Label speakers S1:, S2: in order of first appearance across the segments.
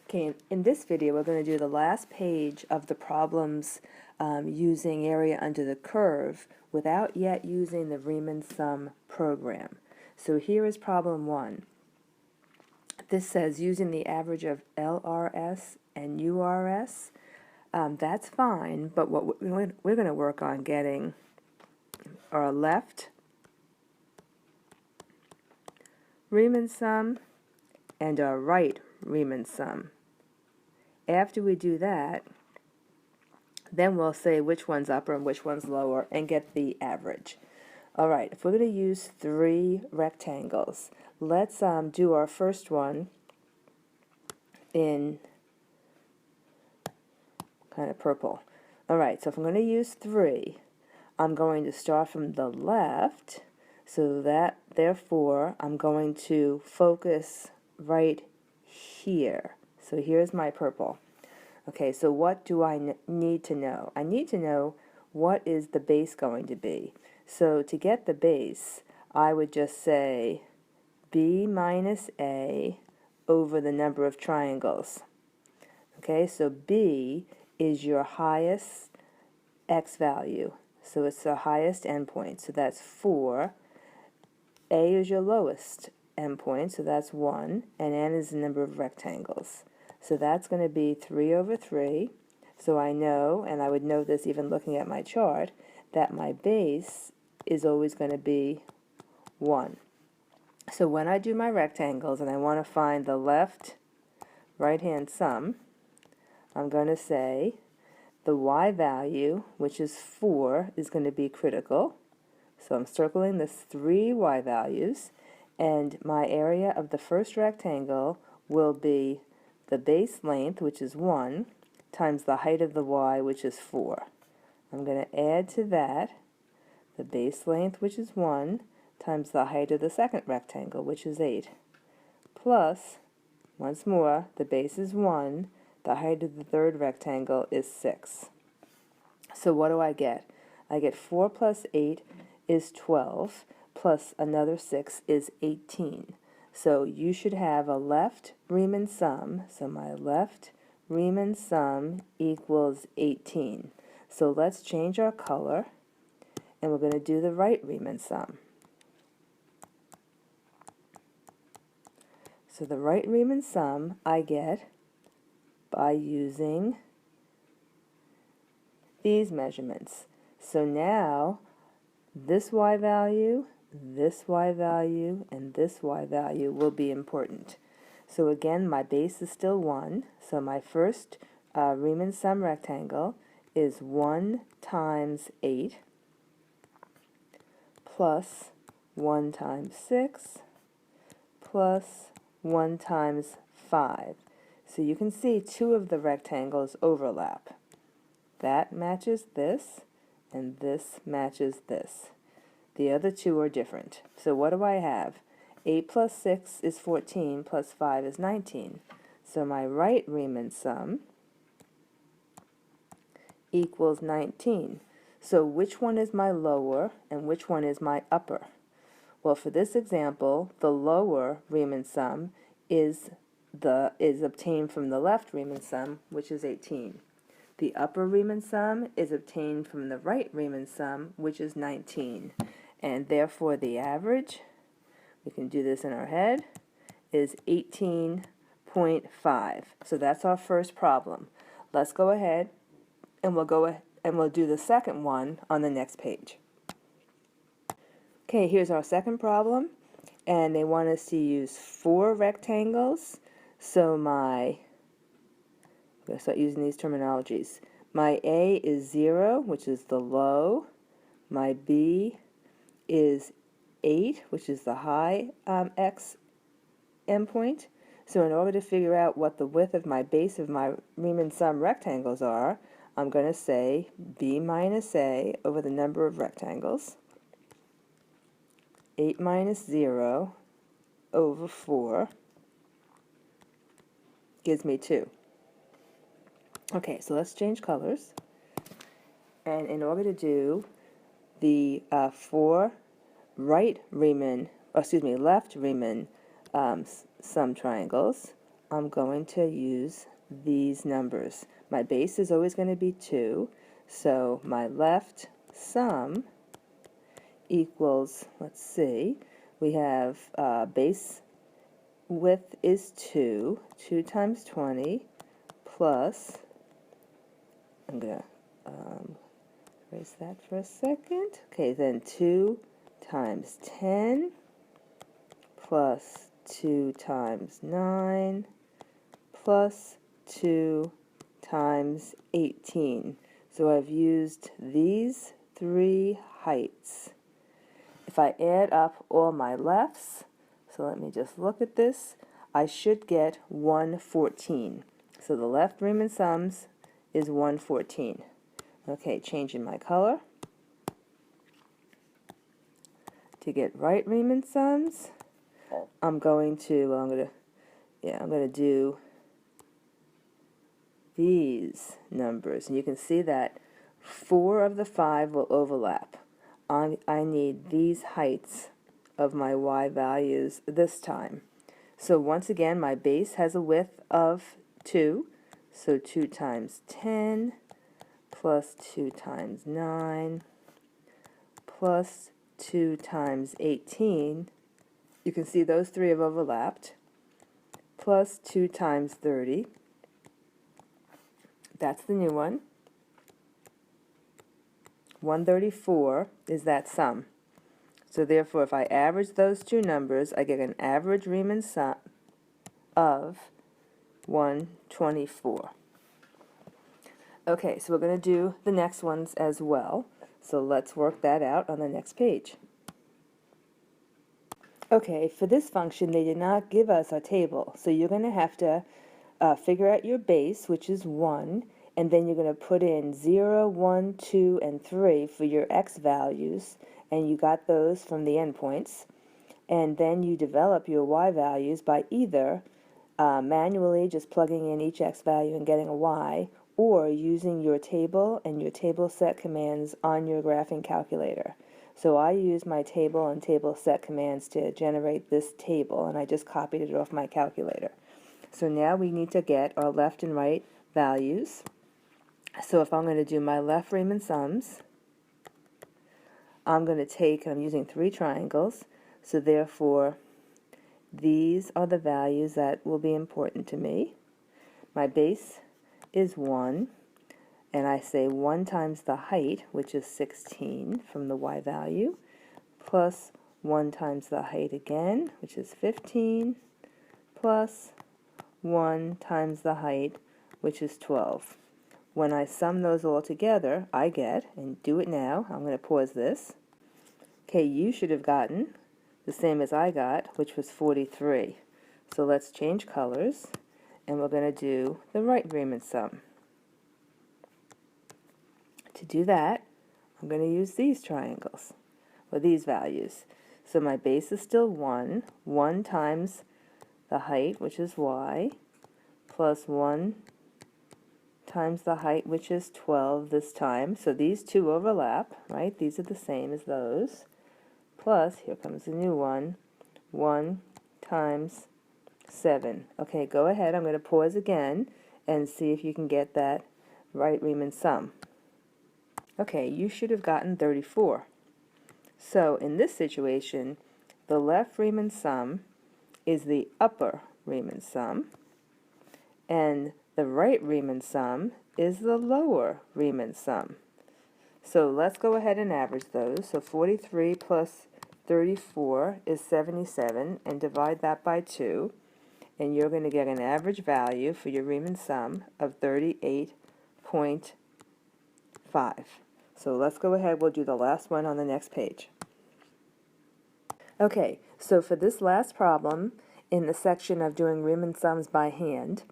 S1: Okay, in this video we're going to do the last page of the problems using area under the curve without yet using the Riemann Sum program. So here is problem 1. This says using the average of LRS and URS. That's fine, but what we're going to work on getting our left Riemann sum and our right Riemann sum. After we do that, then we'll say which one's upper and which one's lower and get the average. Alright, if we're going to use 3 rectangles, let's do our first one in kind of purple. Alright, so if I'm going to use 3, I'm going to start from the left, so that therefore I'm going to focus right here. So here's my purple. Okay, so what do I need to know? I need to know what is the base going to be. So to get the base, I would just say b minus a over the number of triangles. Okay, so b is your highest x value. So it's the highest endpoint, so that's 4. A is your lowest endpoint, so that's 1, and n is the number of rectangles. So that's going to be 3 over 3. So I know, and I would know this even looking at my chart, that my base is always going to be 1. So when I do my rectangles and I want to find the left right-hand sum, I'm going to say the y value, which is 4, is going to be critical. So I'm circling the 3 y values, and my area of the first rectangle will be the base length, which is 1, times the height of the y, which is 4. I'm going to add to that the base length, which is 1, times the height of the second rectangle, which is 8, plus, once more, the base is 1, the height of the third rectangle is 6. So what do I get? I get 4 plus 8 is 12, plus another 6 is 18. So you should have a left Riemann sum, so my left Riemann sum equals 18. So let's change our color, and we're going to do the right Riemann sum. So the right Riemann sum I get by using these measurements. So now this y value, this y value, and this y value will be important. So again, my base is still 1, so my first Riemann sum rectangle is 1 times 8 plus 1 times 6 plus 1 times 5. So you can see 2 of the rectangles overlap. That matches this, and this matches this. The other 2 are different. So what do I have? 8 plus 6 is 14, plus 5 is 19. So my right Riemann sum equals 19. So which one is my lower and which one is my upper? Well, for this example, the lower Riemann sum is obtained from the left Riemann sum, which is 18. The upper Riemann sum is obtained from the right Riemann sum, which is 19. And therefore the average, we can do this in our head, is 18.5. So that's our first problem. Let's go ahead and we'll do the second one on the next page. Okay, here's our second problem, and they want us to use 4 rectangles. So I'm going to start using these terminologies. My A is 0, which is the low. My B is 8, which is the high x endpoint. So in order to figure out what the width of my base of my Riemann sum rectangles are, I'm going to say b minus a over the number of rectangles. 8 minus 0 over 4 gives me 2. Okay, so let's change colors. And in order to do the 4 left Riemann sum triangles, I'm going to use these numbers. My base is always going to be 2, so my left sum equals, let's see, we have base width is 2, 2 times 20, plus, I'm going to erase that for a second. Okay, then 2 times 10, plus 2 times 9, plus 2 times 18. So I've used these 3 heights. If I add up all my lefts, so let me just look at this, I should get 114. So the left Riemann sums is 114. Okay, changing my color. To get right Riemann sums, I'm going to do these numbers, and you can see that 4 of the 5 will overlap. I need these heights of my y values this time. So once again, my base has a width of 2, so 2 times 10 plus 2 times 9 plus 2 times 18. You can see those 3 have overlapped, plus 2 times 30. That's the new one. 134 is that sum. So therefore, if I average those two numbers, I get an average Riemann sum of 124. Okay, so we're going to do the next ones as well. So let's work that out on the next page. Okay, for this function, they did not give us a table. So you're going to have to figure out your base, which is 1, and then you're going to put in 0, 1, 2, and 3 for your x values, and you got those from the endpoints. And then you develop your y values by either manually just plugging in each x value and getting a y, or using your table and your table set commands on your graphing calculator. So I use my table and table set commands to generate this table, and I just copied it off my calculator. So now we need to get our left and right values. So if I'm going to do my left Riemann sums, I'm going to take, I'm using 3 triangles, so therefore these are the values that will be important to me. My base is 1, and I say 1 times the height, which is 16 from the y value, plus 1 times the height again, which is 15, plus 1 times the height, which is 12. When I sum those all together, I get, and do it now, I'm going to pause this. Okay, you should have gotten the same as I got, which was 43. So let's change colors, and we're going to do the right Riemann sum. To do that, I'm going to use these triangles, or these values. So my base is still 1, 1 times the height, which is y, plus 1 times the height, which is 12 this time. So these two overlap, right? These are the same as those. Plus, here comes a new one, 1 times 7. Okay, go ahead. I'm going to pause again and see if you can get that right Riemann sum. Okay, you should have gotten 34. So in this situation, the left Riemann sum is the upper Riemann sum, and the right Riemann sum is the lower Riemann sum. So let's go ahead and average those. So 43 plus 34 is 77, and divide that by 2, and you're going to get an average value for your Riemann sum of 38.5. So let's go ahead, we'll do the last one on the next page. Okay, so for this last problem, in the section of doing Riemann sums by hand,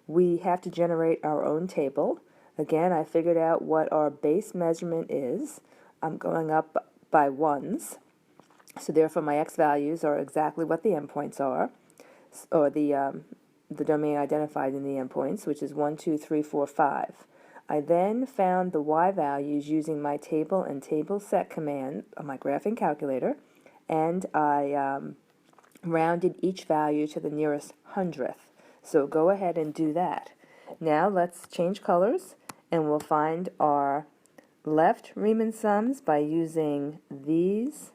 S1: we have to generate our own table. Again, I figured out what our base measurement is. I'm going up by ones, so therefore my x values are exactly what the endpoints are, or the domain identified in the endpoints, which is 1, 2, 3, 4, 5. I then found the y values using my table and table set command on my graphing calculator, and I rounded each value to the nearest hundredth. So go ahead and do that. Now let's change colors, and we'll find our left Riemann sums by using these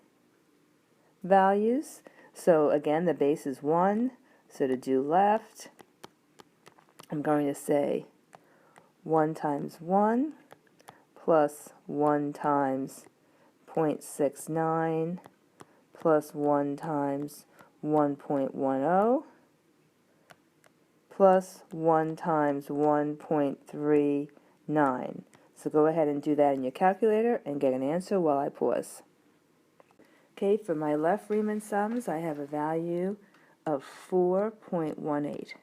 S1: values. So again, the base is 1, so to do left, I'm going to say 1 times 1 plus 1 times 0.69 plus 1 times 1.10 plus 1 times 1.39. So go ahead and do that in your calculator and get an answer while I pause. Okay, for my left Riemann sums, I have a value of 4.18.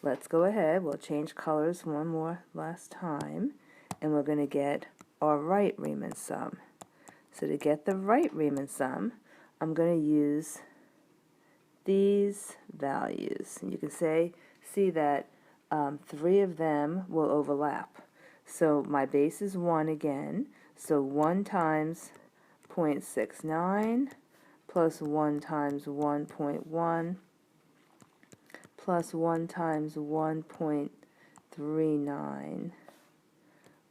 S1: Let's go ahead, we'll change colors one more last time, and we're going to get our right Riemann sum. So to get the right Riemann sum, I'm going to use these values. And you can see that 3 of them will overlap. So my base is 1 again, so 1 times 0.69 plus 1 times 1.1 plus 1 times 1.39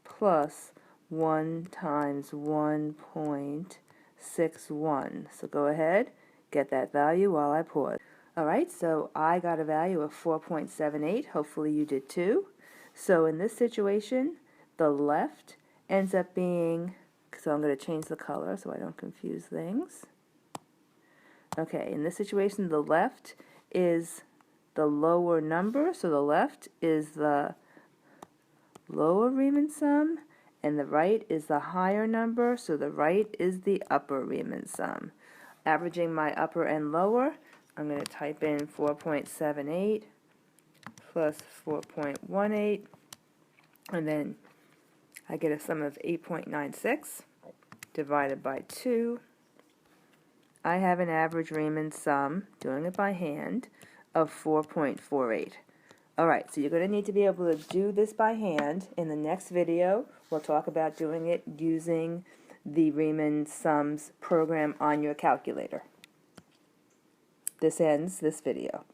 S1: plus 1 times 1.61. So go ahead, get that value while I pause. Alright, so I got a value of 4.78. Hopefully you did too. So in this situation, the left ends up being, so I'm going to change the color so I don't confuse things. Okay, in this situation, the left is the lower number, so the left is the lower Riemann sum, and the right is the higher number, so the right is the upper Riemann sum. Averaging my upper and lower, I'm going to type in 4.78 plus 4.18, and then I get a sum of 8.96 divided by 2. I have an average Riemann sum, doing it by hand, of 4.48. Alright, so you're going to need to be able to do this by hand. In the next video, we'll talk about doing it using the Riemann sums program on your calculator. This ends this video.